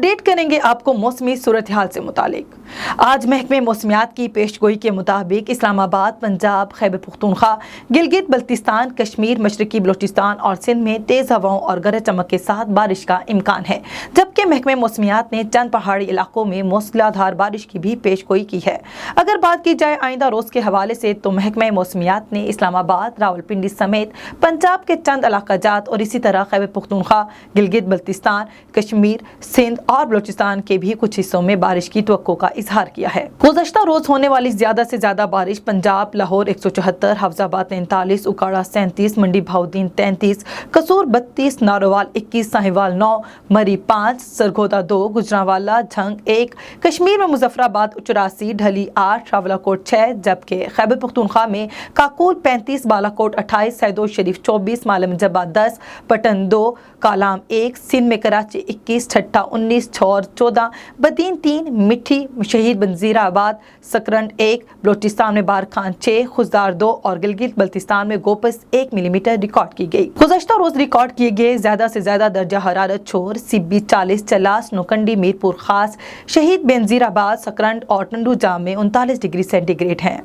Update کریں گے آپ کو موسمی صورتحال سے متعلق۔ آج محکمہ موسمیات کی پیشگوئی کے مطابق اسلام آباد، پنجاب، خیبر پختونخوا، گلگت بلتستان، کشمیر، مشرقی بلوچستان اور سندھ میں تیز ہواؤں اور گرج چمک کے ساتھ بارش کا امکان ہے، جبکہ محکمہ موسمیات نے چند پہاڑی علاقوں میں موسلا دھار بارش کی بھی پیشگوئی کی ہے۔ اگر بات کی جائے آئندہ روز کے حوالے سے تو محکمہ موسمیات نے اسلام آباد، راولپنڈی سمیت پنجاب کے چند علاقہ جات اور اسی طرح خیبر پختونخوا، گلگت بلتستان، کشمیر، سندھ اور بلوچستان کے بھی کچھ حصوں میں بارش کی توقع کا اظہار کیا ہے۔ گزشتہ روز ہونے والی زیادہ سے زیادہ بارش پنجاب، لاہور 174، حفظ آباد 43، اکاڑا 37، منڈی بہاؤدین 33، قصور 32، ناروال 21، ساہیوال 9، مری 5، سرگودا 2، گجرانوالہ جھنگ 1، کشمیر میں مظفر آباد 84، ڈھلی 8، راولہ کوٹ 6، جبکہ خیبر پختونخوا میں کاکول 35، بالا کوٹ 28، سیدو شریف 24، معلم جبہ 10، پٹن 2، کالام 1، سندھ میں کراچی 21، ٹھٹہ 19، چھور 14، بدین 3، مٹھی، شہید بنزیر آباد، سکرنڈ 1، بلوچستان میں بارکھان 6، خزدار 2 اور گلگت بلتستان میں گوپس 1 ملی میٹر ریکارڈ کی گئی۔ گزشتہ روز ریکارڈ کیے گئے زیادہ سے زیادہ درجہ حرارت چھور، سبی 40، چلاس، نوکنڈی، میرپور خاص، شہید بنزیر آباد، سکرنڈ اور ٹنڈو جام میں 39 ڈگری سینٹی گریڈ ہیں۔